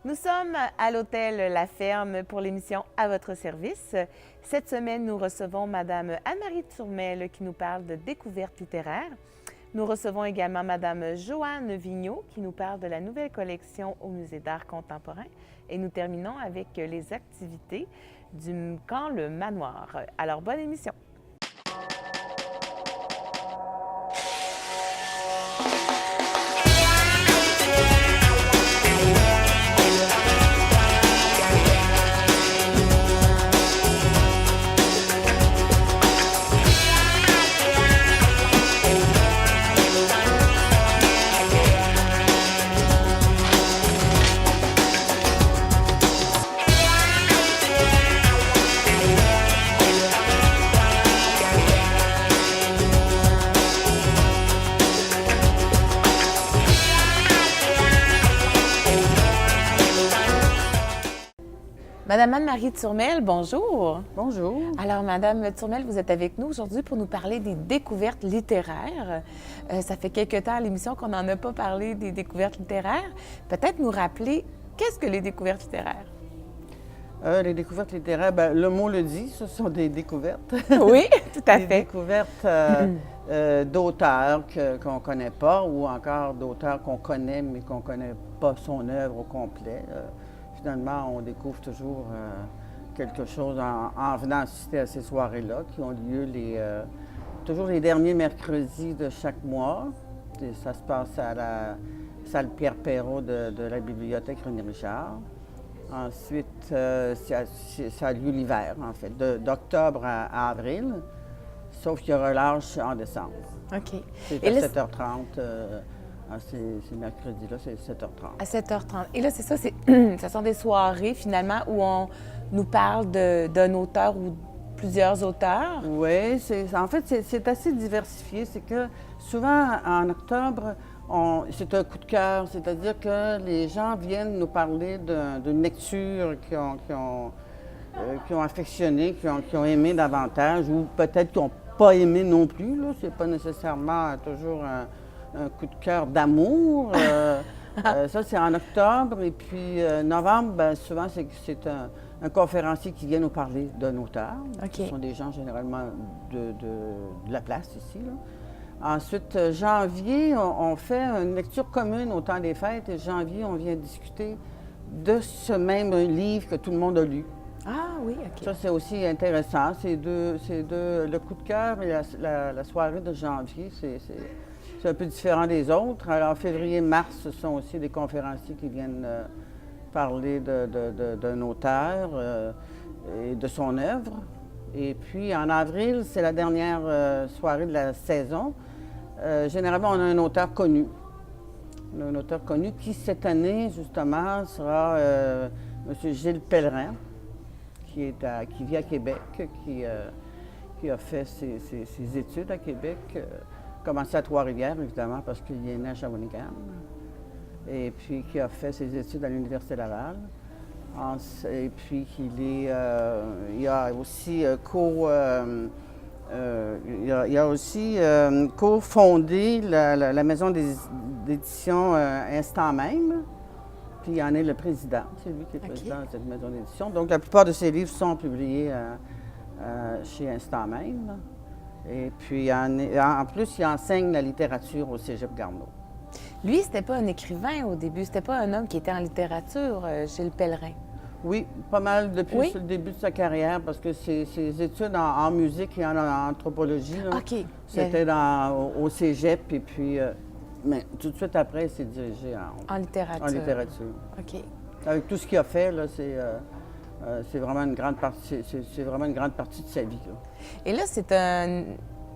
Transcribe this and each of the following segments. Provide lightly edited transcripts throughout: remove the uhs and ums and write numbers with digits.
Nous sommes à l'hôtel La Ferme pour l'émission À votre service. Cette semaine, nous recevons Madame Anne-Marie Turmel qui nous parle de découvertes littéraires. Nous recevons également Madame Joanne Vigneault qui nous parle de la nouvelle collection au Musée d'art contemporain. Et nous terminons avec les activités du camp Le Manoir. Alors, bonne émission! Madame Anne-Marie Turmel, bonjour. Bonjour. Alors, Madame Turmel, vous êtes avec nous aujourd'hui pour nous parler des découvertes littéraires. Ça fait quelque temps à l'émission qu'on n'en a pas parlé des découvertes littéraires. Peut-être nous rappeler, qu'est-ce que les découvertes littéraires? Les découvertes littéraires, ben, le mot le dit, ce sont des découvertes. Oui, tout à Des fait. découvertes d'auteurs qu'on ne connaît pas ou encore d'auteurs qu'on connaît mais qu'on ne connaît pas son œuvre au complet. Finalement, on découvre toujours quelque chose en venant assister à ces soirées-là qui ont lieu toujours les derniers mercredis de chaque mois. Et ça se passe à la salle Pierre Perrault de la bibliothèque René Richard. Ensuite, ça a lieu l'hiver, en fait, d'octobre à avril, sauf qu'il y a relâche en décembre. OK. C'est Et à là, 7h30. Ces mercredis-là, c'est 7h30. à 7h30. Et là, c'est ça, ce sont des soirées, finalement, où on nous parle d'un auteur ou plusieurs auteurs. Oui, en fait, c'est assez diversifié. C'est que souvent, en octobre, c'est un coup de cœur, c'est-à-dire que les gens viennent nous parler d'une lecture qu'ils ont affectionnée, qu'ils ont aimé davantage, ou peut-être qu'ils n'ont pas aimé non plus. C'est pas nécessairement toujours un coup de cœur d'amour. Ça, c'est en octobre. Et puis, novembre, ben, souvent, c'est un conférencier qui vient nous parler d'un auteur. OK. Ce sont des gens généralement de la place ici, là. Ensuite, janvier, on fait une lecture commune au temps des fêtes. Et janvier, on vient discuter de ce même livre que tout le monde a lu. Ah oui, OK. Ça, c'est aussi intéressant. Le coup de cœur et la soirée de janvier, c'est un peu différent des autres. Alors, février, mars, ce sont aussi des conférenciers qui viennent parler d'un auteur et de son œuvre. Et puis, en avril, c'est la dernière soirée de la saison. Généralement, on a un auteur connu. On a un auteur connu qui, cette année, justement, sera M. Gilles Pellerin, qui vit à Québec, qui a fait ses études à Québec, commencé à Trois-Rivières, évidemment, parce qu'il est né à Shawinigan, et puis qui a fait ses études à l'Université Laval. Et puis il a aussi cofondé la maison d'édition Instant Même. Puis il en est le président. C'est lui qui est président de cette maison d'édition. Donc la plupart de ses livres sont publiés chez Instant Même. Et puis en plus, il enseigne la littérature au Cégep Garneau. Lui, c'était pas un écrivain au début, c'était pas un homme qui était en littérature, Gilles Pellerin. Oui, pas mal depuis Oui? le début de sa carrière, parce que ses études en musique et en anthropologie, là, OK. c'était au Cégep, et puis mais tout de suite après, il s'est dirigé En littérature. en littérature. OK. Avec tout ce qu'il a fait, là, c'est vraiment une grande partie, c'est vraiment une grande partie de sa vie, là. Et là,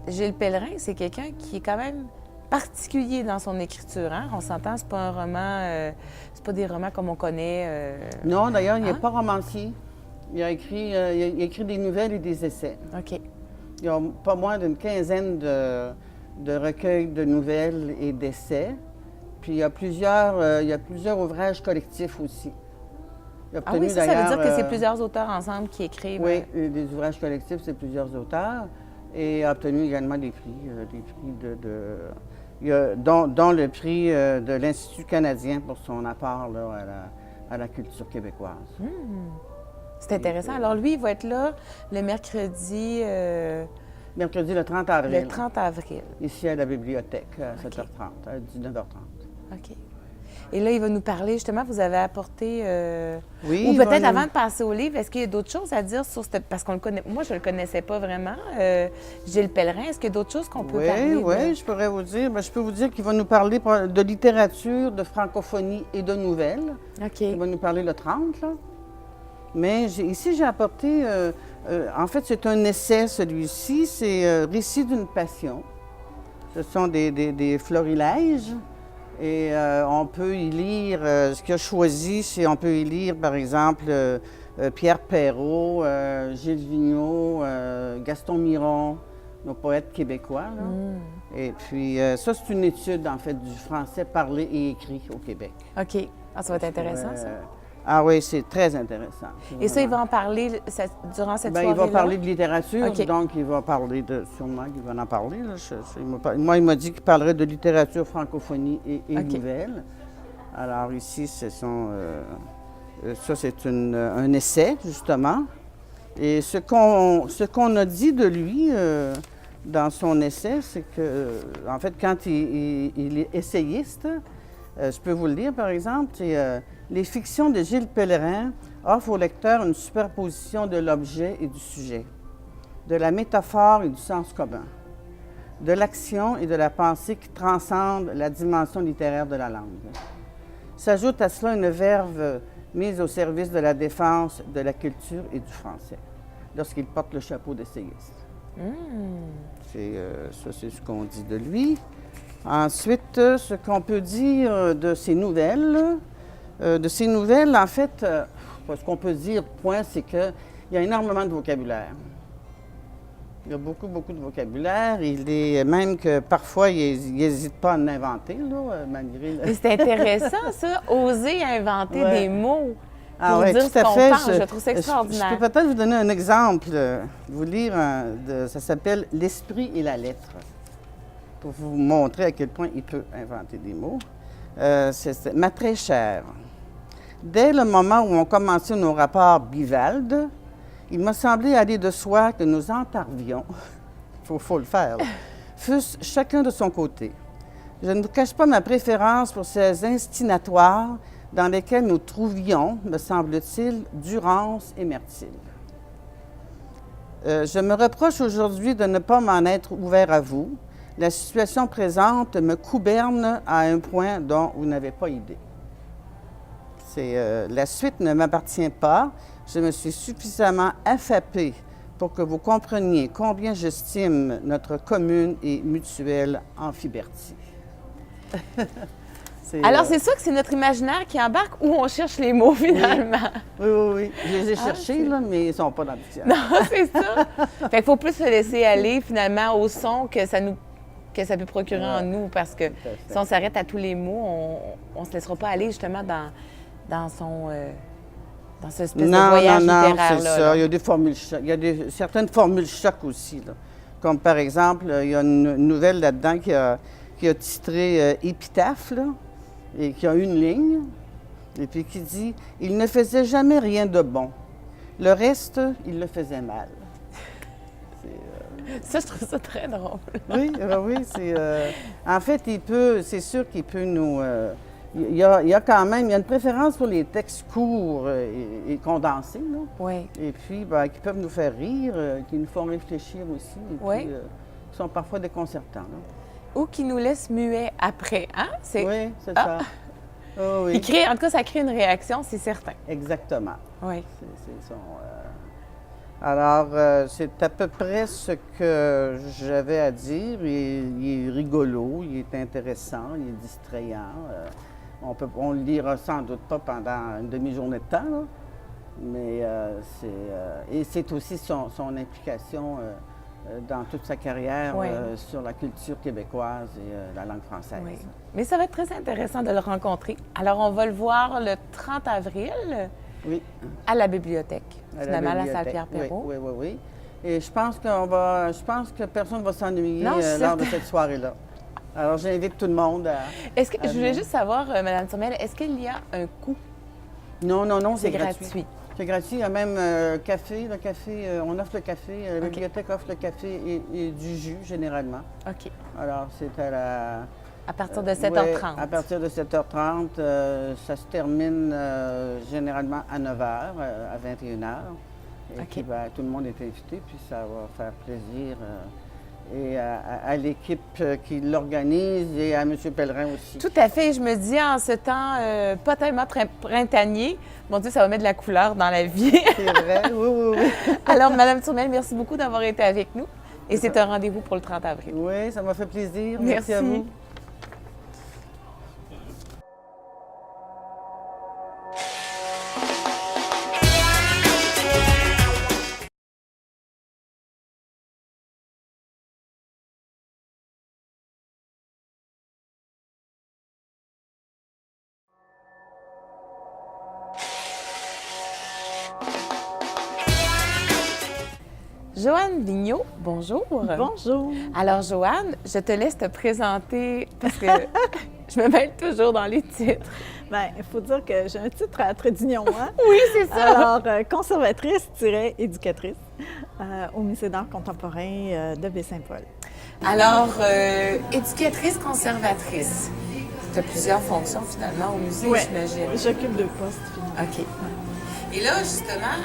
Gilles Pellerin, c'est quelqu'un qui est quand même particulier dans son écriture, hein? On s'entend, c'est pas un roman, c'est pas des romans comme on connaît. Non, d'ailleurs, il n'est Hein? pas romancier. Il a écrit des nouvelles et des essais. OK. Il y a pas moins d'une quinzaine de recueils de nouvelles et d'essais. Puis il y a plusieurs ouvrages collectifs aussi. Il a Ah oui, obtenu ça veut dire que c'est d'ailleurs, plusieurs auteurs ensemble qui écrivent. oui, des ouvrages collectifs, c'est plusieurs auteurs. Et a obtenu également des prix dont le prix de l'Institut canadien pour son apport là, à la culture québécoise. C'est intéressant. Alors, lui, il va être là le mercredi... Mercredi le 30 avril. Le 30 avril. Ici à la bibliothèque, à 7h30, à 19h30. OK. Et là, il va nous parler, justement, vous avez apporté... Oui, ou peut-être avant de passer au livre, est-ce qu'il y a d'autres choses à dire sur cette... Parce qu'on le connaît... Moi, je ne le connaissais pas vraiment. Gilles Pellerin, est-ce qu'il y a d'autres choses qu'on peut parler? Oui, je pourrais vous dire. Je peux vous dire qu'il va nous parler de littérature, de francophonie et de nouvelles. OK. Il va nous parler le 30, là. Mais ici, j'ai apporté... en fait, c'est un essai, celui-ci. C'est Récit d'une passion. Ce sont des florilèges. Et on peut y lire, ce qu'il a choisi, c'est on peut y lire, par exemple, Pierre Perrault, Gilles Vigneault, Gaston Miron, nos poètes québécois. Là. Et puis, ça, c'est une étude, en fait, du français parlé et écrit au Québec. OK. Ah, ça va être intéressant, ça. Ah oui, c'est très intéressant. Et ça, il va en parler durant cette soirée-là? Il va parler de littérature, donc il va parler sûrement qu'il va en parler. Là. Moi, il m'a dit qu'il parlerait de littérature, francophonie et nouvelles. Alors ici, ça, c'est un essai, justement. Et ce qu'on a dit de lui dans son essai, c'est que, en fait, quand il est essayiste, je peux vous le dire, par exemple, c'est... les fictions de Gilles Pellerin offrent au lecteur une superposition de l'objet et du sujet, de la métaphore et du sens commun, de l'action et de la pensée qui transcendent la dimension littéraire de la langue. S'ajoute à cela une verve mise au service de la défense de la culture et du français, lorsqu'il porte le chapeau d'essayiste. Ça, c'est ce qu'on dit de lui. Ensuite, ce qu'on peut dire de ses nouvelles... en fait, ce qu'on peut dire, point, c'est qu'il y a énormément de vocabulaire. Il y a beaucoup, beaucoup de vocabulaire. Il est même que parfois, il n'hésite pas à en inventer, là, malgré... C'est intéressant, ça, oser inventer des mots pour dire tout ce à qu'on fait. pense. Je trouve ça extraordinaire. Je peux peut-être vous donner un exemple, vous lire, ça s'appelle « L'esprit et la lettre », pour vous montrer à quel point il peut inventer des mots. C'est « Ma très chère ». Dès le moment où on commençait nos rapports bivaldes, il m'a semblé aller de soi que nous entarvions, il faut le faire, fussent chacun de son côté. Je ne vous cache pas ma préférence pour ces instinatoires dans lesquels nous trouvions, me semble-t-il, Durance et Mertile. Je me reproche aujourd'hui de ne pas m'en être ouvert à vous. La situation présente me gouverne à un point dont vous n'avez pas idée. La suite ne m'appartient pas. Je me suis suffisamment affapée pour que vous compreniez combien j'estime notre commune et mutuelle Amphibertie. Alors, c'est ça que c'est notre imaginaire qui embarque ou on cherche les mots, finalement? Oui. Je les ai cherchés, là, mais ils ne sont pas dans le dictionnaire. Non, c'est ça. Fait qu'il faut plus se laisser aller, finalement, au son que ça peut procurer en nous, parce que si on s'arrête à tous les mots, on ne se laissera pas aller, justement, dans ce espèce de voyage littéraire-là. Non, c'est ça. Il y a des formules chocs. Il y a certaines formules chocs aussi, là. Comme, par exemple, il y a une nouvelle là-dedans qui a titré Épitaphe, là, et qui a une ligne, et puis qui dit « Il ne faisait jamais rien de bon. Le reste, il le faisait mal. » Ça, je trouve ça très drôle. Oui, en fait, c'est sûr qu'il peut nous... il y a quand même, il y a une préférence pour les textes courts et condensés, là. Oui. Et puis, qui peuvent nous faire rire, qui nous font réfléchir aussi, et puis, qui sont parfois déconcertants, là. Ou qui nous laissent muets après, hein? Oui, c'est ça. Oh, oui. En tout cas, ça crée une réaction, c'est certain. Exactement. Oui. Alors, c'est à peu près ce que j'avais à dire. Il est rigolo, il est intéressant, il est distrayant. On le lira sans doute pas pendant une demi-journée de temps, là. Mais c'est aussi son implication dans toute sa carrière sur la culture québécoise et la langue française. Oui. Mais ça va être très intéressant de le rencontrer. Alors, on va le voir le 30 avril à la bibliothèque, finalement, à la salle Pierre Perrault. Oui. Et je pense que personne ne va s'ennuyer lors de cette soirée-là. Alors, j'invite tout le monde à... Je voulais juste savoir, Mme Turmel, est-ce qu'il y a un coût Non, non, non, C'est c'est gratuit. gratuit. C'est gratuit. Il y a même café. Le café, on offre le café. La bibliothèque offre le café et du jus, généralement. OK. Alors, c'est à la... À partir de 7h30. Ouais, à partir de 7h30. Ça se termine généralement à 9h, à 21h. Et puis, tout le monde est invité, puis ça va faire plaisir et à l'équipe qui l'organise et à M. Pellerin aussi. Tout à fait. Je me dis, en ce temps pas tellement printanier, mon Dieu, ça va mettre de la couleur dans la vie. C'est vrai, oui, oui, oui. Alors, Mme Turmel, merci beaucoup d'avoir été avec nous. Et c'est un rendez-vous pour le 30 avril. Oui, ça m'a fait plaisir. Merci à vous. Joanne Vigneault, bonjour. Bonjour. Alors, Joanne, je te laisse te présenter parce que je me mêle toujours dans les titres. Bien, il faut dire que j'ai un titre à trait d'union, hein? Oui, c'est ça. Alors, conservatrice-éducatrice au Musée d'art contemporain de Baie-Saint-Paul. Alors, éducatrice conservatrice. Tu as plusieurs fonctions finalement au musée, j'imagine. J'occupe 2 postes finalement. OK. Et là, justement,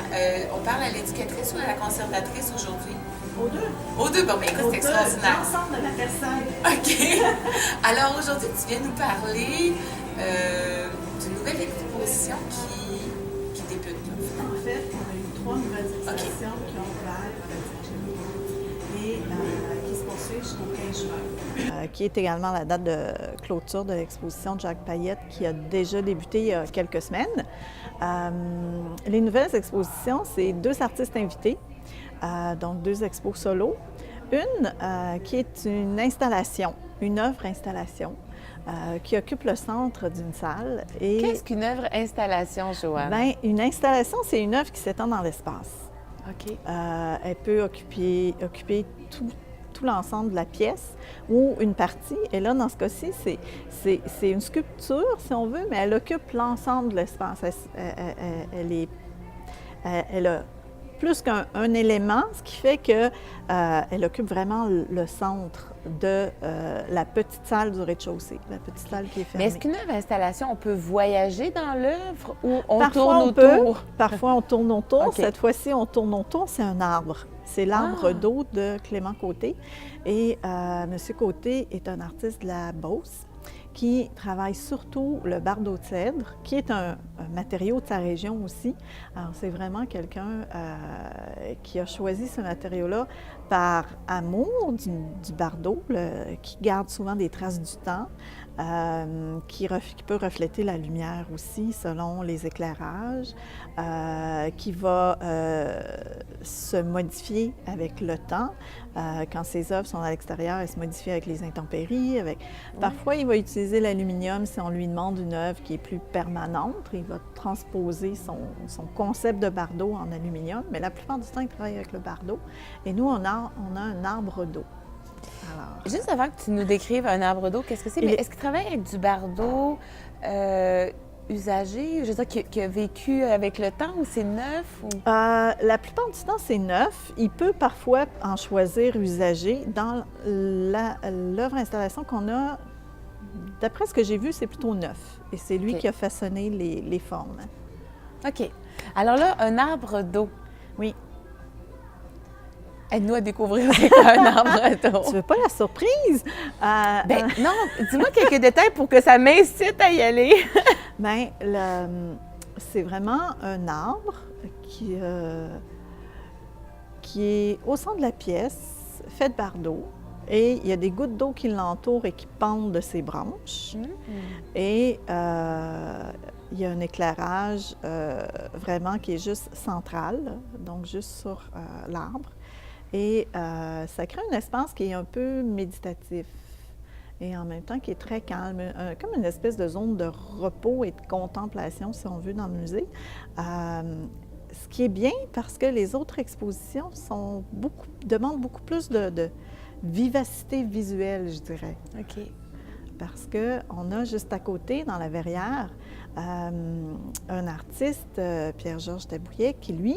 on parle à l'éducatrice ou à la conservatrice aujourd'hui? Aux deux. Aux deux? Bon, ben écoute, c'est extraordinaire. L'ensemble de la personne. OK. Alors, aujourd'hui, tu viens nous parler d'une nouvelle exposition qui débute. En fait, on a eu 3 nouvelles expositions qui ont ouvert et qui se poursuivent jusqu'au 15 juin. Qui est également la date de clôture de l'exposition de Jacques Payette qui a déjà débuté il y a quelques semaines. Les nouvelles expositions, c'est 2 artistes invités, donc 2 expos solo. Une qui est une installation, une œuvre installation qui occupe le centre d'une salle. Qu'est-ce qu'une œuvre installation, Joanne? Bien, une installation, c'est une œuvre qui s'étend dans l'espace. OK. Elle peut occuper tout l'ensemble de la pièce ou une partie. Et là, dans ce cas-ci, c'est une sculpture, si on veut, mais elle occupe l'ensemble de l'espace. Elle a plus qu'un élément, ce qui fait qu'elle occupe vraiment le centre de la petite salle du rez-de-chaussée, la petite salle qui est fermée. Mais est-ce qu'une œuvre installation, on peut voyager dans l'œuvre ou on Parfois, tourne on autour? peut. Parfois, on tourne autour. OK. Cette fois-ci, on tourne autour, c'est un arbre. C'est l'arbre d'eau de Clément Côté. Et M. Côté est un artiste de la Beauce qui travaille surtout le bardeau de cèdre, qui est un matériau de sa région aussi. Alors, c'est vraiment quelqu'un qui a choisi ce matériau-là par amour du bardeau, qui garde souvent des traces du temps, qui peut refléter la lumière aussi selon les éclairages, qui va se modifier avec le temps. Quand ses œuvres sont à l'extérieur, elles se modifient avec les intempéries. Parfois, il va utiliser l'aluminium si on lui demande une œuvre qui est plus permanente. Il va transposer son concept de bardeau en aluminium, mais la plupart du temps, il travaille avec le bardeau. Et nous, on a un arbre d'eau. Alors, juste avant que tu nous décrives un arbre d'eau, qu'est-ce que c'est? Mais est-ce qu'il travaille avec du bardeau usagé, je veux dire, qui a vécu avec le temps ou c'est neuf? Ou... la plupart du temps, c'est neuf. Il peut parfois en choisir usagé. Dans l'œuvre installation qu'on a, d'après ce que j'ai vu, c'est plutôt neuf. Et c'est lui qui a façonné les formes. OK. Alors là, un arbre d'eau. Oui. Aide-nous à découvrir c'est quoi un arbre d'eau. Tu veux pas la surprise? Ben non, dis-moi quelques détails pour que ça m'incite à y aller. Bien, c'est vraiment un arbre qui est au centre de la pièce, fait de bardeau. Et il y a des gouttes d'eau qui l'entourent et qui pendent de ses branches. Et il y a un éclairage vraiment qui est juste central, donc juste sur l'arbre. Et ça crée un espace qui est un peu méditatif et en même temps qui est très calme, comme une espèce de zone de repos et de contemplation, si on veut, dans le musée. Ce qui est bien parce que les autres expositions demandent beaucoup plus de vivacité visuelle, je dirais. OK. parce qu'on a juste à côté, dans la verrière, un artiste, Pierre-Georges Tabouillet, qui, lui,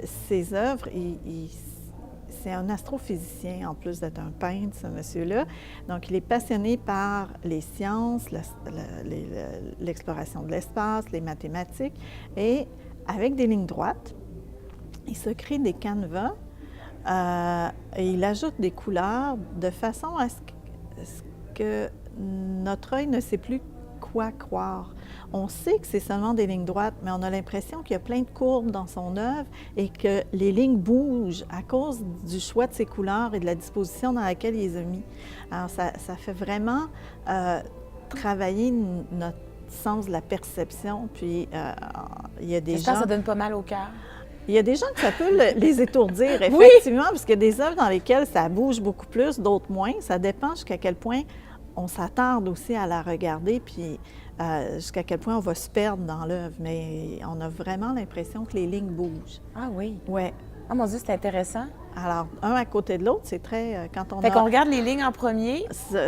ses œuvres, c'est un astrophysicien, en plus d'être un peintre, ce monsieur-là. Donc, il est passionné par les sciences, l'exploration de l'espace, les mathématiques. Et avec des lignes droites, il se crée des canevas et il ajoute des couleurs de façon à ce que notre œil ne sait plus quoi croire. On sait que c'est seulement des lignes droites, mais on a l'impression qu'il y a plein de courbes dans son œuvre et que les lignes bougent à cause du choix de ses couleurs et de la disposition dans laquelle il les a mis. Alors, ça fait vraiment travailler notre sens de la perception. Puis, il y a des gens... Ça donne pas mal au cœur. Il y a des gens que ça peut les étourdir, effectivement, parce qu'il y a des œuvres dans lesquelles ça bouge beaucoup plus, d'autres moins. Ça dépend jusqu'à quel point on s'attarde aussi à la regarder, puis jusqu'à quel point on va se perdre dans l'œuvre. Mais on a vraiment l'impression que les lignes bougent. Ah oui? Oui. Ah mon Dieu, c'est intéressant. Alors, un à côté de l'autre, c'est très... quand on Fait qu'on regarde les lignes en premier.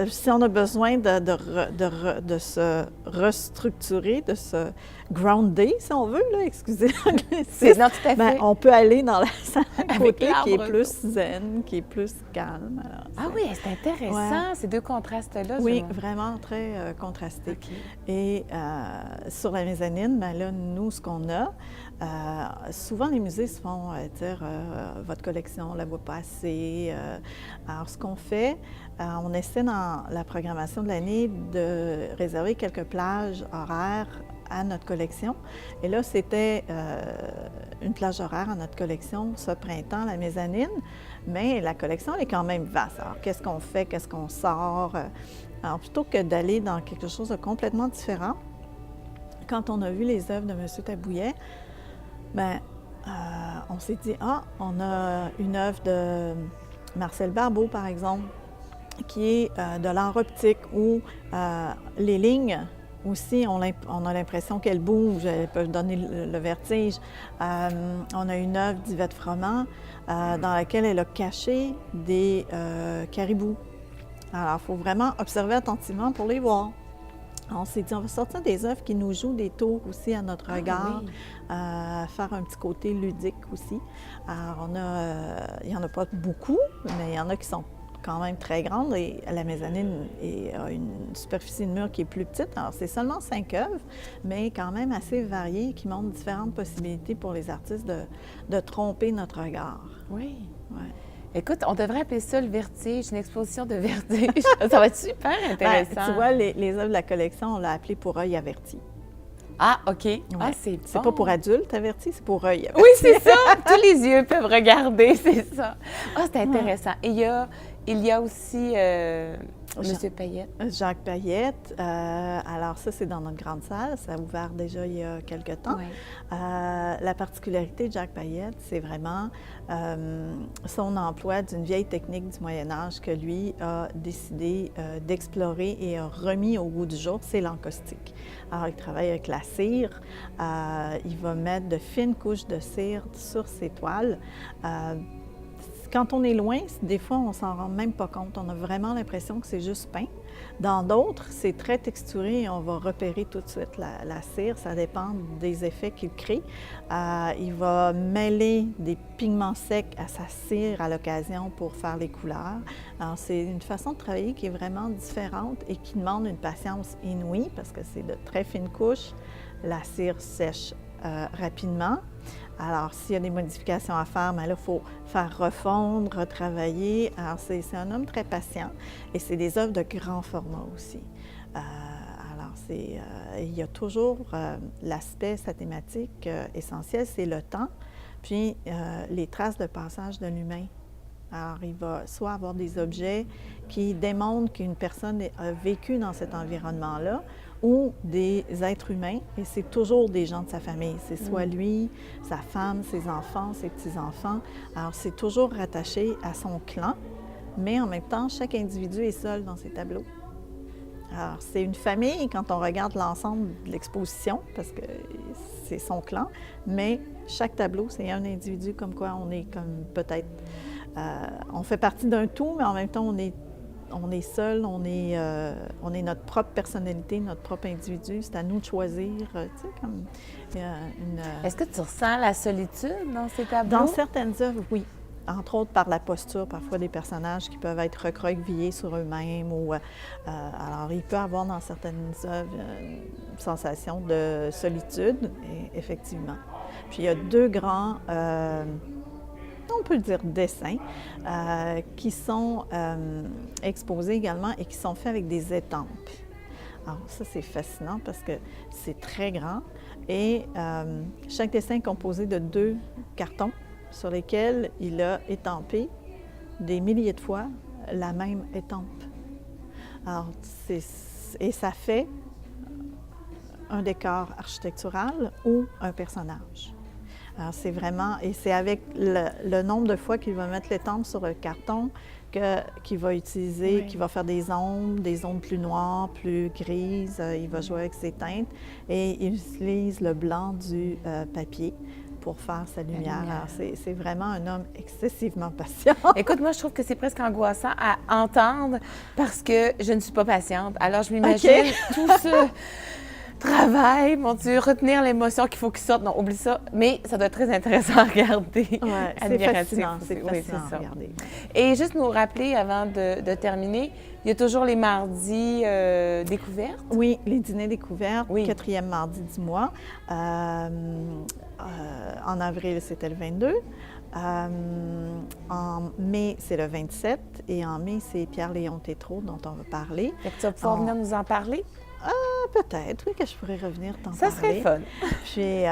Si on a besoin de se restructurer, de se grounder, si on veut, là, excusez l'anglicisme, Non, tout à fait. on peut aller dans la salle à côté qui est l'arbre. plus zen, qui est plus calme. Alors, Ah oui, c'est intéressant, ces deux contrastes-là. oui, vraiment très contrasté. OK. Et sur la mezzanine, bien là, nous, ce qu'on a, souvent les musées se font dire votre collection, on la voit pas assez. Alors, ce qu'on fait, on essaie dans la programmation de l'année de réserver quelques plages horaires à notre collection. Et là, c'était une plage horaire à notre collection ce printemps, la mezzanine, mais la collection, elle est quand même vaste. Alors, qu'est-ce qu'on fait? Qu'est-ce qu'on sort? Alors, plutôt que d'aller dans quelque chose de complètement différent, quand on a vu les œuvres de M. Tabouillet, bien, on s'est dit, on a une œuvre de Marcel Barbeau, par exemple, qui est de l'art optique, où les lignes aussi, on a l'impression qu'elles bougent, elles peuvent donner le vertige. On a une œuvre d'Yvette Froment dans laquelle elle a caché des caribous. Alors, il faut vraiment observer attentivement pour les voir. On s'est dit, on va sortir des œuvres qui nous jouent des tours aussi à notre regard, faire un petit côté ludique aussi. Alors, il n'y en a pas beaucoup, mais il y en a qui sont quand même très grandes et la mezzanine a une superficie de mur qui est plus petite. Alors, c'est seulement 5 œuvres, mais quand même assez variées, qui montrent différentes possibilités pour les artistes de tromper notre regard. Oui. Ouais. Écoute, on devrait appeler ça le vertige, une exposition de vertige. Ça va être super intéressant. Ben, tu vois, les œuvres de la collection, on l'a appelé pour œil averti. Ah, OK. Ouais. Ah, c'est bon. C'est pas pour adultes avertis, c'est pour œil averti. Oui, c'est ça. Tous les yeux peuvent regarder, c'est ça. Ah, c'est intéressant. Et il y a aussi M. Payette. Jacques Payette. Alors ça, c'est dans notre grande salle. Ça a ouvert déjà il y a quelque temps. Oui. La particularité de Jacques Payette, c'est vraiment son emploi d'une vieille technique du Moyen Âge que lui a décidé d'explorer et a remis au goût du jour, c'est l'encaustique. Alors, il travaille avec la cire. Il va mettre de fines couches de cire sur ses toiles. Quand on est loin, des fois, on s'en rend même pas compte. On a vraiment l'impression que c'est juste peint. Dans d'autres, c'est très texturé et on va repérer tout de suite la cire. Ça dépend des effets qu'il crée. Il va mêler des pigments secs à sa cire à l'occasion pour faire les couleurs. Alors, c'est une façon de travailler qui est vraiment différente et qui demande une patience inouïe parce que c'est de très fines couches. La cire sèche rapidement. Alors, s'il y a des modifications à faire, bien là, il faut faire refondre, retravailler. Alors, c'est un homme très patient et c'est des œuvres de grand format aussi. Alors, il y a toujours l'aspect, sa thématique essentielle, c'est le temps, puis les traces de passage de l'humain. Alors, il va soit avoir des objets qui démontrent qu'une personne a vécu dans cet environnement-là, ou des êtres humains, et c'est toujours des gens de sa famille. C'est soit lui, sa femme, ses enfants, ses petits-enfants. Alors, c'est toujours rattaché à son clan, mais en même temps, chaque individu est seul dans ses tableaux. Alors, c'est une famille quand on regarde l'ensemble de l'exposition, parce que c'est son clan, mais chaque tableau, c'est un individu, comme quoi on est comme peut-être... on fait partie d'un tout, mais en même temps, on est on est seul, on est notre propre personnalité, notre propre individu. C'est à nous de choisir, tu sais, comme Est-ce que tu ressens la solitude dans ces tableaux? Dans certaines œuvres, oui. Entre autres par la posture, parfois des personnages qui peuvent être recroquevillés sur eux-mêmes. Alors, il peut y avoir dans certaines œuvres une sensation de solitude, effectivement. Puis il y a deux grands, on peut le dire, dessins qui sont exposés également et qui sont faits avec des étampes. Alors ça, c'est fascinant parce que c'est très grand et chaque dessin est composé de 2 cartons sur lesquels il a étampé des milliers de fois la même étampe. Alors, et ça fait un décor architectural ou un personnage. Alors, c'est vraiment, et c'est avec le nombre de fois qu'il va mettre l'étampe sur le carton qu'il va utiliser, oui. qu'il va faire des ombres plus noires, plus grises, il va jouer avec ses teintes et il utilise le blanc du papier pour faire sa lumière. Alors, c'est vraiment un homme excessivement patient. Écoute, moi, je trouve que c'est presque angoissant à entendre parce que je ne suis pas patiente. Alors, je m'imagine tout ce travail, mon Dieu, retenir l'émotion qu'il faut qu'il sorte. Non, oublie ça. Mais ça doit être très intéressant à regarder. Oui, c'est fascinant. C'est fascinant à regarder. Et juste nous rappeler, avant de terminer, il y a toujours les mardis découvertes. Oui, les dîners découvertes, oui. 4e mardi du mois. En avril, c'était le 22. En mai, c'est le 27. Et en mai, c'est Pierre-Léon Tétrault dont on va parler. Fait que tu vas pouvoir venir nous en parler? Peut-être, oui, que je pourrais revenir t'en parler. Ça serait fun. Puis,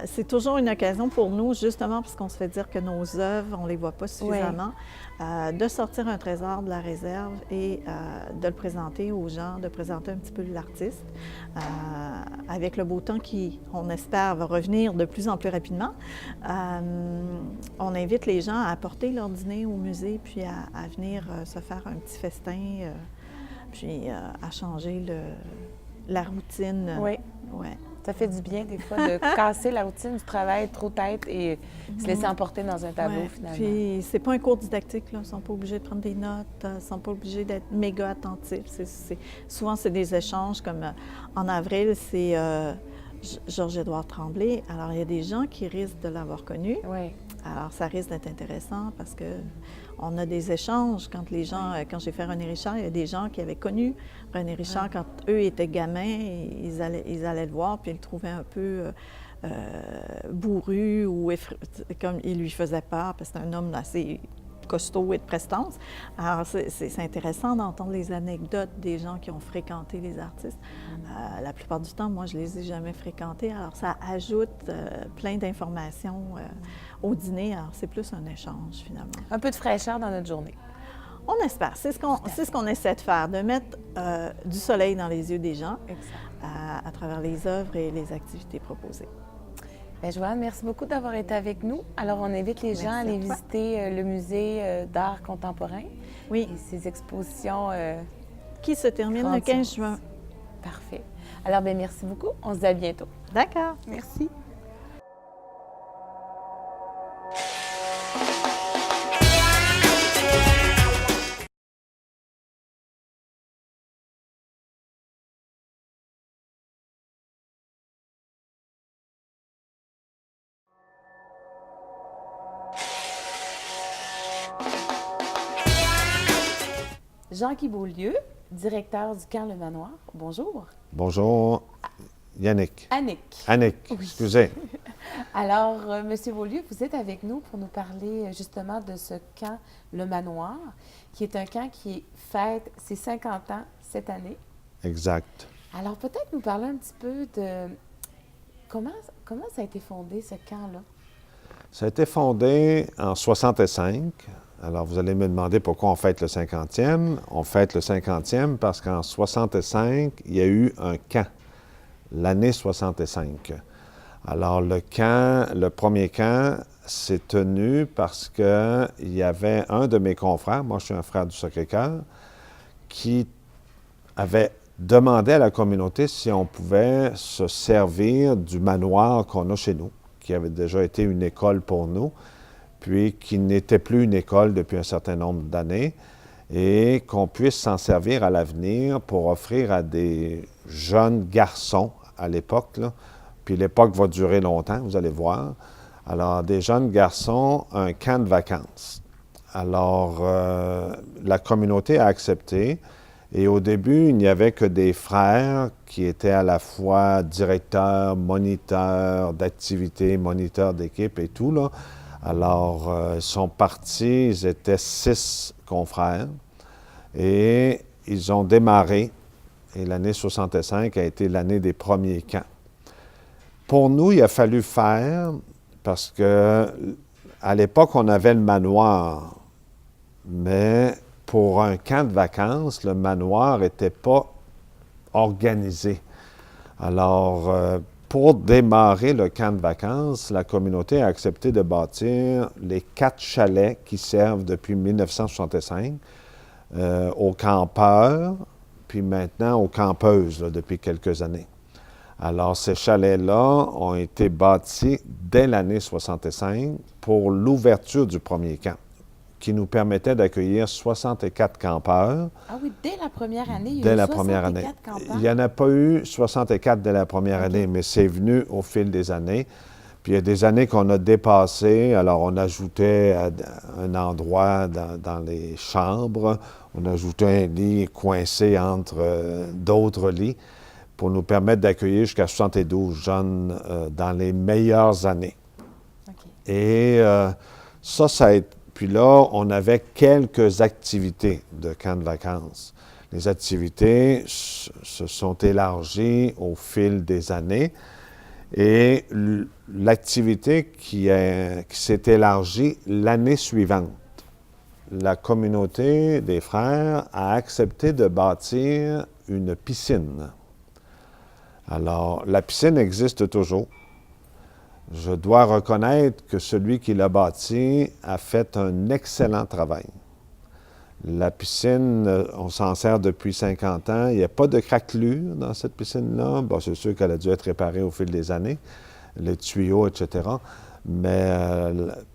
c'est toujours une occasion pour nous, justement, parce qu'on se fait dire que nos œuvres, on ne les voit pas suffisamment, de sortir un trésor de la réserve et de le présenter aux gens, de présenter un petit peu l'artiste. Avec le beau temps qui, on espère, va revenir de plus en plus rapidement, on invite les gens à apporter leur dîner au musée, puis à venir se faire un petit festin, puis à changer la routine. Oui. Ouais. Ça fait du bien, des fois, de casser la routine du travail, trop tête et se laisser emporter dans un tableau, finalement. Puis, c'est pas un cours didactique, là. Ils sont pas obligés de prendre des notes, ils sont pas obligés d'être méga attentifs. Souvent, c'est des échanges, comme en avril, c'est Georges-Édouard Tremblay. Alors, il y a des gens qui risquent de l'avoir connu. Oui. Alors, ça risque d'être intéressant parce que on a des échanges quand les gens, quand j'ai fait René Richard, il y a des gens qui avaient connu René Richard quand eux étaient gamins, ils allaient le voir puis ils le trouvaient un peu bourru ou comme il lui faisait peur parce que c'est un homme assez costaud et de prestance. Alors, c'est intéressant d'entendre les anecdotes des gens qui ont fréquenté les artistes. La plupart du temps, moi, je les ai jamais fréquentés. Alors, ça ajoute plein d'informations au dîner. Alors, c'est plus un échange, finalement. Un peu de fraîcheur dans notre journée. On espère. C'est ce qu'on essaie de faire, de mettre du soleil dans les yeux des gens à travers les œuvres et les activités proposées. Bien, Joanne, merci beaucoup d'avoir été avec nous. Alors, on invite les gens à aller visiter le musée d'art contemporain. Oui. Et ses expositions qui se terminent le 15 juin. Parfait. Alors, bien, merci beaucoup. On se dit à bientôt. D'accord. Merci. Jean-Guy Beaulieu, directeur du Camp Le Manoir. Bonjour. Bonjour, Yannick. Annick. Annick, oui. Excusez. Alors, Monsieur Beaulieu, vous êtes avec nous pour nous parler justement de ce camp Le Manoir, qui est un camp qui fête ses 50 ans cette année. Exact. Alors, peut-être nous parler un petit peu de comment ça a été fondé, ce camp-là? Ça a été fondé en 65. Alors, vous allez me demander pourquoi on fête le 50e. On fête le 50e parce qu'en 65, il y a eu un camp, l'année 65. Alors, le premier camp s'est tenu parce qu'il y avait un de mes confrères, moi je suis un frère du Sacré-Cœur, qui avait demandé à la communauté si on pouvait se servir du manoir qu'on a chez nous, qui avait déjà été une école pour nous, puis qui n'était plus une école depuis un certain nombre d'années. et qu'on puisse s'en servir à l'avenir pour offrir à des jeunes garçons à l'époque, là, puis l'époque va durer longtemps, vous allez voir. Alors, des jeunes garçons, un camp de vacances. Alors, la communauté a accepté. Et au début, il n'y avait que des frères qui étaient à la fois directeurs, moniteurs d'activités, moniteurs d'équipe et tout, là. Alors, ils sont partis, ils étaient 6 confrères. Et ils ont démarré. Et l'année 65 a été l'année des premiers camps. Pour nous, il a fallu faire, parce que à l'époque, on avait le manoir, mais pour un camp de vacances, le manoir n'était pas organisé. Alors, pour démarrer le camp de vacances, la communauté a accepté de bâtir les 4 chalets qui servent depuis 1965 aux campeurs, puis maintenant aux campeuses, là, depuis quelques années. Alors, ces chalets-là ont été bâtis dès l'année 65 pour l'ouverture du premier camp, qui nous permettait d'accueillir 64 campeurs. Ah oui, dès la première année, il y Dès a eu la 64 première année. campeurs? Il n'y en a pas eu 64 dès la première année, mais c'est venu au fil des années. Puis il y a des années qu'on a dépassé, alors on ajoutait un endroit dans les chambres, on ajoutait un lit coincé entre d'autres lits pour nous permettre d'accueillir jusqu'à 72 jeunes dans les meilleures années. OK. Et ça a été... Puis là, on avait quelques activités de camp de vacances. Les activités se sont élargies au fil des années. Et l'activité qui s'est élargie l'année suivante, la communauté des frères a accepté de bâtir une piscine. Alors, la piscine existe toujours. Je dois reconnaître que celui qui l'a bâti a fait un excellent travail. La piscine, on s'en sert depuis 50 ans. Il n'y a pas de craquelure dans cette piscine-là. Bon, c'est sûr qu'elle a dû être réparée au fil des années, les tuyaux, etc. Mais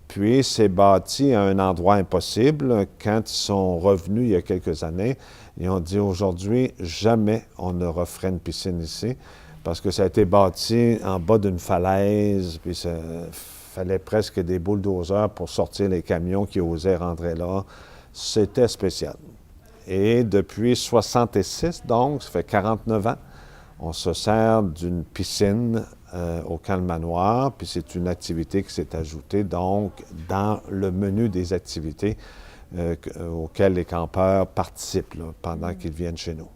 puis, c'est bâti à un endroit impossible. Quand ils sont revenus il y a quelques années, ils ont dit aujourd'hui, jamais on ne referait une piscine ici, parce que ça a été bâti en bas d'une falaise, puis il fallait presque des bulldozers pour sortir les camions qui osaient rentrer là. C'était spécial. Et depuis 66, donc, ça fait 49 ans, on se sert d'une piscine au camp Le Manoir, puis c'est une activité qui s'est ajoutée, donc, dans le menu des activités auxquelles les campeurs participent là, pendant qu'ils viennent chez nous.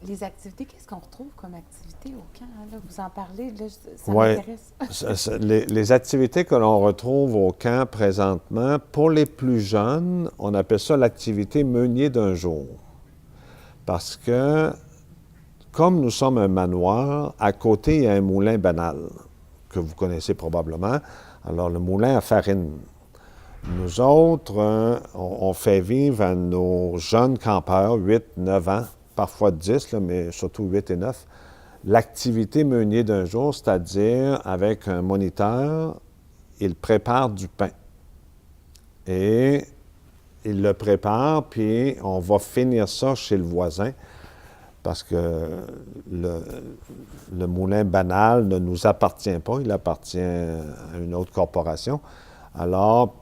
Les activités, qu'est-ce qu'on retrouve comme activité au camp? Là? Vous en parlez, là, ça Ouais. m'intéresse. Les activités que l'on retrouve au camp présentement, pour les plus jeunes, on appelle ça l'activité meunier d'un jour. Parce que, comme nous sommes un manoir, à côté, il y a un moulin banal, que vous connaissez probablement. Alors, le moulin à farine. Nous autres, on fait vivre à nos jeunes campeurs, 8, 9 ans, parfois 10, là, mais surtout 8 et 9, l'activité meunier d'un jour, c'est-à-dire avec un moniteur, il prépare du pain. Et il le prépare, puis on va finir ça chez le voisin, parce que le moulin banal ne nous appartient pas, il appartient à une autre corporation. Alors,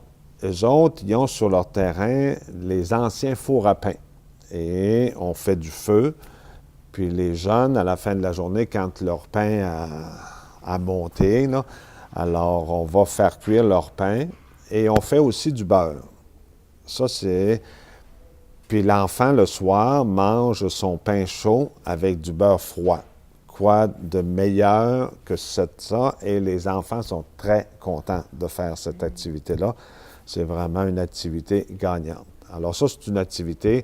eux autres, ils ont sur leur terrain les anciens fours à pain. Et on fait du feu, puis les jeunes, à la fin de la journée, quand leur pain a monté, là, alors on va faire cuire leur pain et on fait aussi du beurre. Ça, c'est... Puis l'enfant, le soir, mange son pain chaud avec du beurre froid. Quoi de meilleur que ça? Et les enfants sont très contents de faire cette activité-là. C'est vraiment une activité gagnante. Alors ça, c'est une activité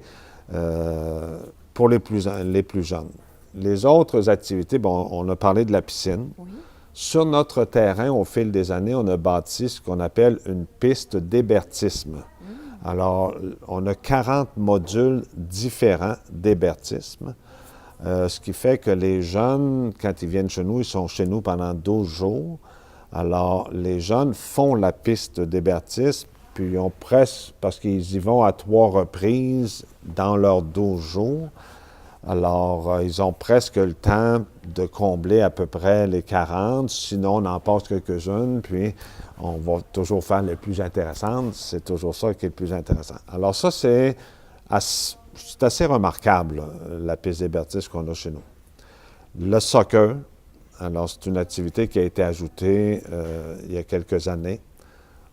pour les plus jeunes. Les autres activités, bon, on a parlé de la piscine. Oui. Sur notre terrain, au fil des années, on a bâti ce qu'on appelle une piste d'hébertisme. Alors, on a 40 modules différents d'hébertisme, ce qui fait que les jeunes, quand ils viennent chez nous, ils sont chez nous pendant 12 jours. Alors, les jeunes font la piste d'hébertisme puis ils ont presque, parce qu'ils y vont à 3 reprises dans leurs 12 jours, alors ils ont presque le temps de combler à peu près les 40, sinon on en passe quelques-unes, puis on va toujours faire les plus intéressantes, c'est toujours ça qui est le plus intéressant. Alors ça, c'est assez remarquable, la piste d'hébertisme qu'on a chez nous. Le soccer, alors c'est une activité qui a été ajoutée il y a quelques années.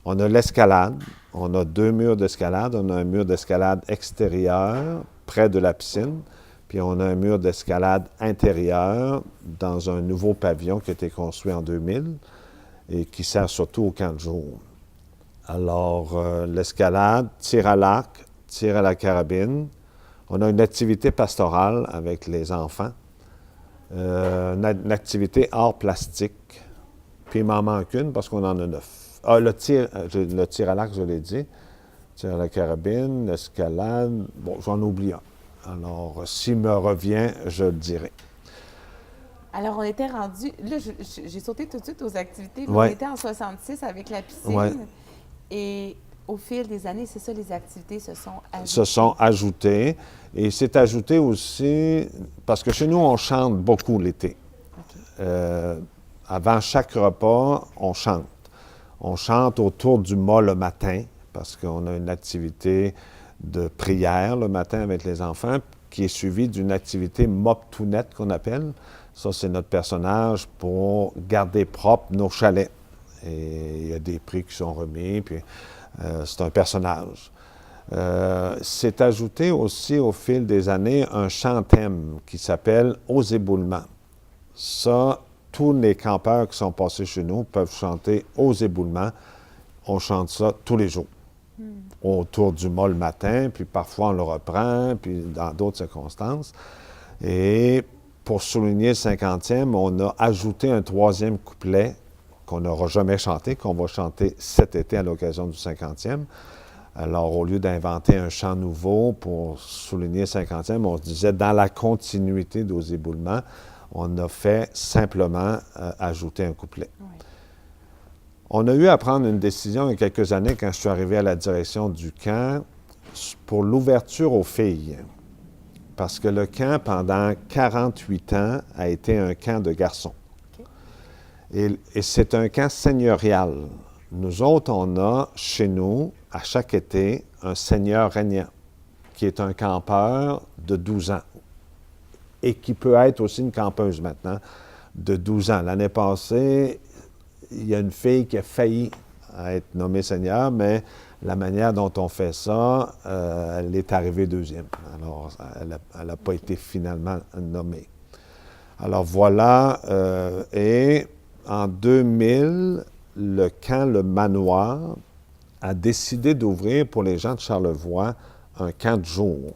On a l'escalade, on a 2 murs d'escalade, on a un mur d'escalade extérieur près de la piscine, puis on a un mur d'escalade intérieur dans un nouveau pavillon qui a été construit en 2000 et qui sert surtout au camp de jour. Alors, l'escalade, tir à l'arc, tir à la carabine. On a une activité pastorale avec les enfants, une activité art plastique, puis il m'en manque une parce qu'on en a 9. Ah, le tir à l'arc, je l'ai dit. Tir à la carabine, l'escalade. Bon, j'en oublie un. Alors, s'il me revient, je le dirai. Alors, on était rendu. Là, j'ai sauté tout de suite aux activités. Mais Ouais. on était en 66 avec la piscine. Ouais. Et au fil des années, c'est ça, les activités se sont ajoutées. Se sont ajoutées. Et c'est ajouté aussi parce que chez nous, on chante beaucoup l'été. Avant chaque repas, on chante. On chante autour du mât le matin parce qu'on a une activité de prière le matin avec les enfants qui est suivie d'une activité mop-tounette qu'on appelle. Ça, c'est notre personnage pour garder propre nos chalets. Et il y a des prix qui sont remis, puis c'est un personnage. C'est ajouté aussi au fil des années un chant-thème qui s'appelle « Aux éboulements ». Ça, tous les campeurs qui sont passés chez nous peuvent chanter « Aux éboulements ». On chante ça tous les jours, autour du mât le matin, puis parfois on le reprend, puis dans d'autres circonstances. Et pour souligner le 50e, on a ajouté un 3e couplet qu'on n'aura jamais chanté, qu'on va chanter cet été à l'occasion du 50e. Alors, au lieu d'inventer un chant nouveau pour souligner le 50e, on se disait, dans la continuité d'Aux éboulements, on a fait simplement ajouter un couplet. Oui. On a eu à prendre une décision il y a quelques années, quand je suis arrivé à la direction du camp, pour l'ouverture aux filles. Parce que le camp, pendant 48 ans, a été un camp de garçons. Okay. Et c'est un camp seigneurial. Nous autres, on a chez nous, à chaque été, un seigneur régnant, qui est un campeur de 12 ans et qui peut être aussi une campeuse maintenant de 12 ans. L'année passée, il y a une fille qui a failli être nommée seigneur, mais la manière dont on fait ça, elle est arrivée 2e. Alors, elle n'a pas été finalement nommée. Alors voilà, et en 2000, le camp Le Manoir a décidé d'ouvrir pour les gens de Charlevoix un camp de jour.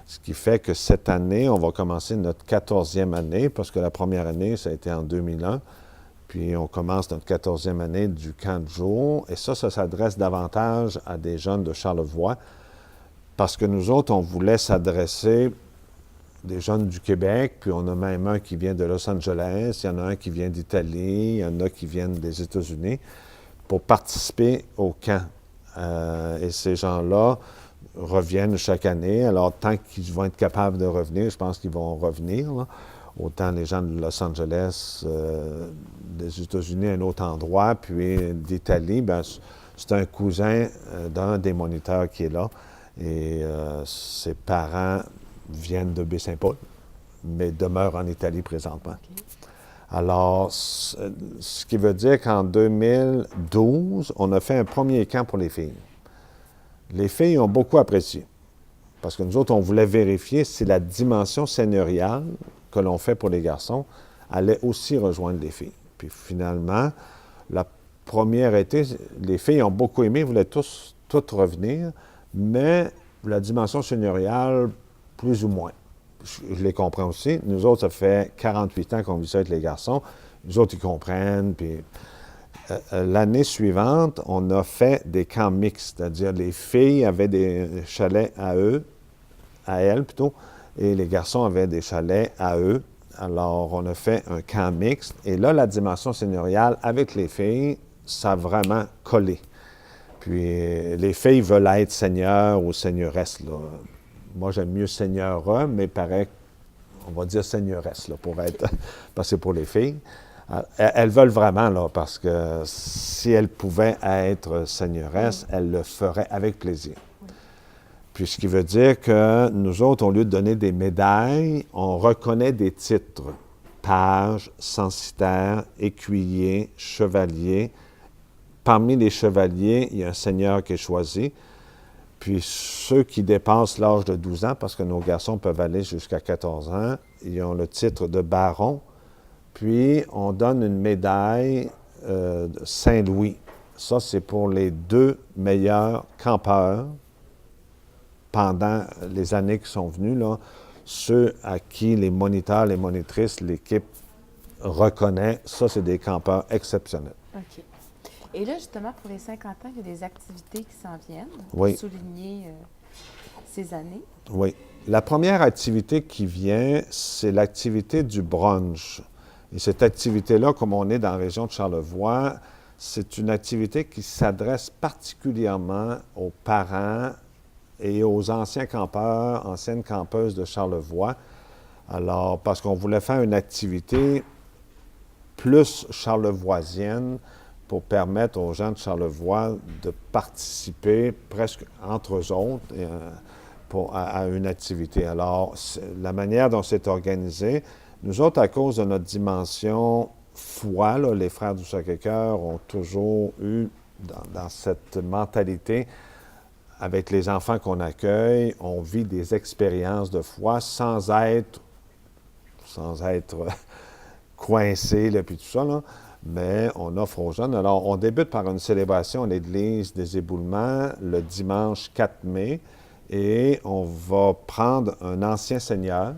Ce qui fait que cette année, on va commencer notre 14e année, parce que la première année, ça a été en 2001. Puis on commence notre 14e année du camp de jour. Et ça s'adresse davantage à des jeunes de Charlevoix, parce que nous autres, on voulait s'adresser des jeunes du Québec, puis on a même un qui vient de Los Angeles, il y en a un qui vient d'Italie, il y en a qui viennent des États-Unis, pour participer au camp. Et ces gens-là reviennent chaque année. Alors, tant qu'ils vont être capables de revenir, je pense qu'ils vont revenir, là. Autant les gens de Los Angeles, des États-Unis, un autre endroit, puis d'Italie, bien, c'est un cousin d'un des moniteurs qui est là. Et ses parents viennent de Baie-Saint-Paul, mais demeurent en Italie présentement. Okay. Alors, ce qui veut dire qu'en 2012, on a fait un premier camp pour les filles. Les filles ont beaucoup apprécié, parce que nous autres, on voulait vérifier si la dimension seigneuriale que l'on fait pour les garçons allait aussi rejoindre les filles. Puis finalement, la première été, les filles ont beaucoup aimé, voulaient toutes revenir, mais la dimension seigneuriale, plus ou moins. Je les comprends aussi. Nous autres, ça fait 48 ans qu'on vit ça avec les garçons. Nous autres, ils comprennent. Puis l'année suivante, on a fait des camps mixtes, c'est-à-dire les filles avaient des chalets à elles plutôt, et les garçons avaient des chalets à eux. Alors, on a fait un camp mixte. Et là, la dimension seigneuriale avec les filles, ça a vraiment collé. Puis les filles veulent être seigneurs ou seigneuresse, là. Moi, j'aime mieux seigneur, mais paraît, on va dire seigneuresse, là, parce que c'est pour les filles. Elles veulent vraiment, là, parce que si elles pouvaient être seigneuresses, elles le feraient avec plaisir. Puis ce qui veut dire que nous autres, au lieu de donner des médailles, on reconnaît des titres. Page, censitaire, écuyer, chevalier. Parmi les chevaliers, il y a un seigneur qui est choisi. Puis ceux qui dépassent l'âge de 12 ans, parce que nos garçons peuvent aller jusqu'à 14 ans, ils ont le titre de baron. Puis on donne une médaille de Saint-Louis. Ça, c'est pour les 2 meilleurs campeurs pendant les années qui sont venues, là, ceux à qui les moniteurs, les monitrices, l'équipe reconnaît. Ça, c'est des campeurs exceptionnels. OK. Et là, justement, pour les 50 ans, il y a des activités qui s'en viennent Oui. pour souligner ces années. Oui. La première activité qui vient, c'est l'activité du brunch. Et cette activité-là, comme on est dans la région de Charlevoix, c'est une activité qui s'adresse particulièrement aux parents et aux anciens campeurs, anciennes campeuses de Charlevoix. Alors, parce qu'on voulait faire une activité plus charlevoisienne pour permettre aux gens de Charlevoix de participer presque entre eux autres à une activité. Alors, la manière dont c'est organisé, nous autres, à cause de notre dimension foi, là, les Frères du Sacré-Cœur ont toujours eu dans cette mentalité, avec les enfants qu'on accueille, on vit des expériences de foi sans être coincé, là, puis tout ça, là. Mais on offre aux jeunes. Alors, on débute par une célébration à l'église des Éboulements le dimanche 4 mai et on va prendre un ancien seigneur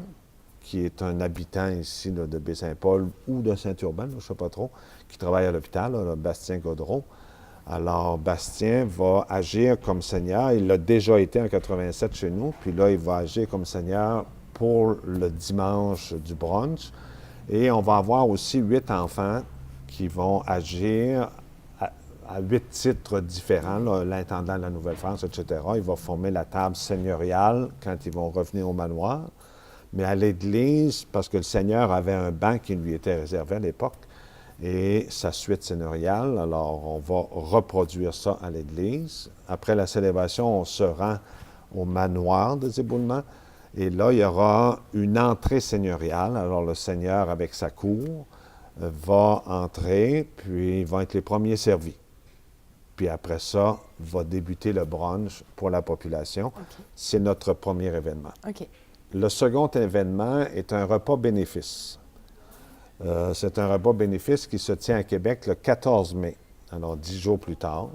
qui est un habitant ici là, de Baie-Saint-Paul ou de Saint-Urbain, je ne sais pas trop, qui travaille à l'hôpital, là, Bastien Gaudreau. Alors, Bastien va agir comme seigneur. Il l'a déjà été en 87 chez nous, puis là, il va agir comme seigneur pour le dimanche du brunch. Et on va avoir aussi 8 enfants qui vont agir à 8 titres différents, l'intendant de la Nouvelle-France, etc. Il va former la table seigneuriale quand ils vont revenir au manoir. Mais à l'église, parce que le Seigneur avait un banc qui lui était réservé à l'époque, et sa suite seigneuriale, alors on va reproduire ça à l'église. Après la célébration, on se rend au manoir des Éboulements, et là, il y aura une entrée seigneuriale. Alors le Seigneur, avec sa cour, va entrer, puis ils vont être les premiers servis. Puis après ça, va débuter le brunch pour la population. Okay. C'est notre premier événement. Okay. Le second événement est un repas bénéfice. C'est un repas bénéfice qui se tient à Québec le 14 mai, alors 10 jours plus tard.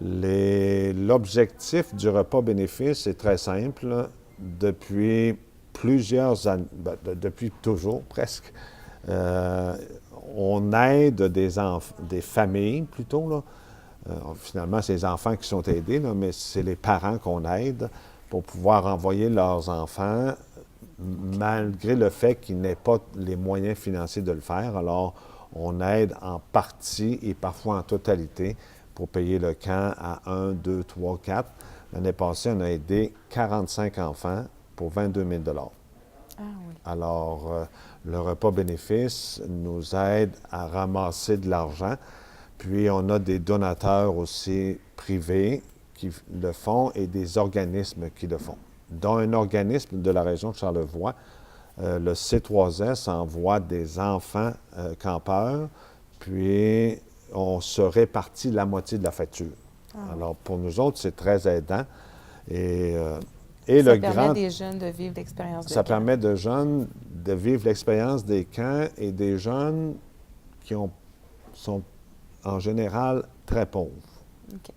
L'objectif du repas bénéfice est très simple. Depuis plusieurs années, depuis toujours presque, on aide des familles plutôt, là. Finalement, c'est les enfants qui sont aidés, là, mais c'est les parents qu'on aide pour pouvoir envoyer leurs enfants, malgré le fait qu'ils n'aient pas les moyens financiers de le faire. Alors, on aide en partie et parfois en totalité pour payer le camp à 1, 2, 3, 4. L'année passée, on a aidé 45 enfants pour 22 000 $. Ah oui. Alors, le repas bénéfice nous aide à ramasser de l'argent. Puis, on a des donateurs aussi privés qui le font et des organismes qui le font. Dont un organisme de la région de Charlevoix, le C3S, envoie des enfants campeurs, puis on se répartit la moitié de la facture. Ah. Alors, pour nous autres, c'est très aidant. Et ça permet des jeunes de vivre l'expérience des camps. Ça permet de jeunes de vivre l'expérience des camps et des jeunes qui sont en général très pauvres. Okay.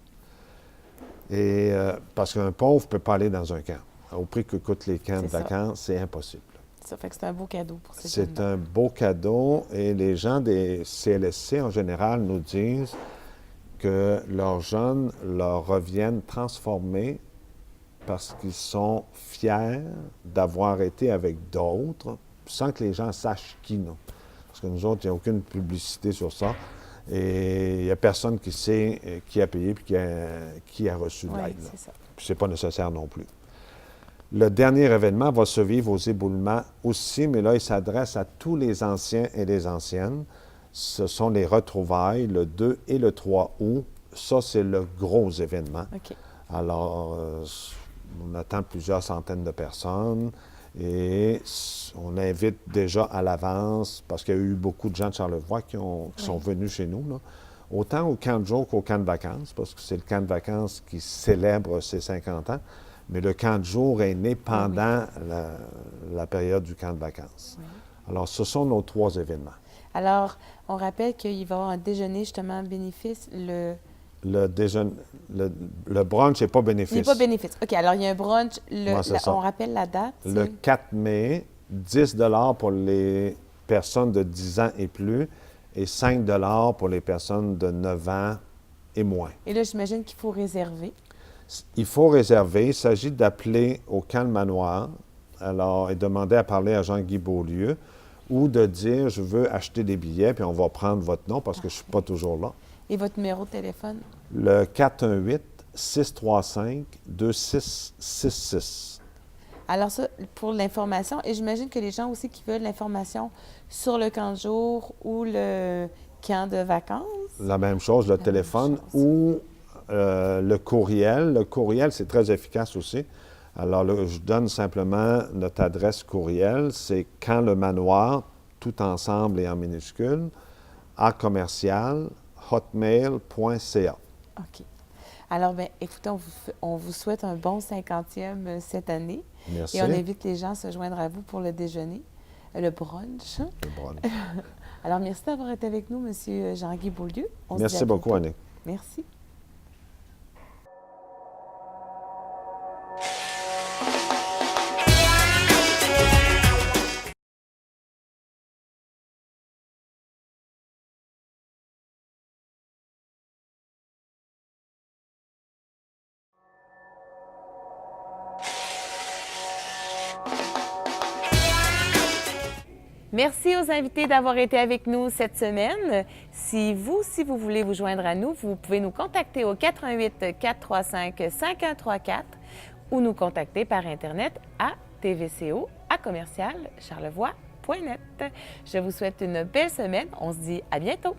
Et parce qu'un pauvre ne peut pas aller dans un camp. Au prix que coûtent les camps de vacances, c'est impossible. Ça fait que c'est un beau cadeau pour ces jeunes. C'est un beau cadeau et les gens des CLSC en général nous disent que leurs jeunes leur reviennent transformés parce qu'ils sont fiers d'avoir été avec d'autres sans que les gens sachent qui nous. Parce que nous autres, il n'y a aucune publicité sur ça. Et il n'y a personne qui sait qui a payé puis qui a reçu de Oui, l'aide. c'est ça. Puis c'est pas nécessaire non plus. Le dernier événement va se vivre aux éboulements aussi, mais là, il s'adresse à tous les anciens et les anciennes. Ce sont les retrouvailles le 2 et le 3 août. Ça, c'est le gros événement. OK. Alors, on attend plusieurs centaines de personnes et on invite déjà à l'avance, parce qu'il y a eu beaucoup de gens de Charlevoix qui sont venus chez nous, là. Autant au camp de jour qu'au camp de vacances, parce que c'est le camp de vacances qui célèbre ses 50 ans, mais le camp de jour est né pendant la période du camp de vacances. Oui. Alors, ce sont nos 3 événements. Alors, on rappelle qu'il va y avoir un déjeuner, justement, bénéfice Le brunch n'est pas bénéfice. Il n'est pas bénéfice. OK, alors il y a un brunch. Ouais, c'est ça. On rappelle la date. Le 4 mai, 10 $ pour les personnes de 10 ans et plus et 5 $ pour les personnes de 9 ans et moins. Et là, j'imagine qu'il faut réserver. Il faut réserver. Il s'agit d'appeler au camp Le Manoir et demander à parler à Jean-Guy Beaulieu ou de dire « Je veux acheter des billets, puis on va prendre votre nom parce que je ne suis pas toujours là ». Et votre numéro de téléphone? Le 418-635-2666. Alors ça, pour l'information, et j'imagine que les gens aussi qui veulent l'information sur le camp de jour ou le camp de vacances. La même chose, le téléphone ou le courriel. Le courriel, c'est très efficace aussi. Alors là, je donne simplement notre adresse courriel. C'est Camp Le Manoir, tout ensemble et en minuscule, @hotmail.ca. OK. Alors, bien, écoutez, on vous souhaite un bon 50e cette année. Merci. Et on invite les gens à se joindre à vous pour le déjeuner, le brunch. Le brunch. Alors, merci d'avoir été avec nous, M. Jean-Guy Beaulieu. On se dit Merci à beaucoup, bientôt. Annick. Merci. Merci aux invités d'avoir été avec nous cette semaine. Si vous voulez vous joindre à nous, vous pouvez nous contacter au 88 435 5134 ou nous contacter par Internet à tvco@charlevoix.net. Je vous souhaite une belle semaine. On se dit à bientôt.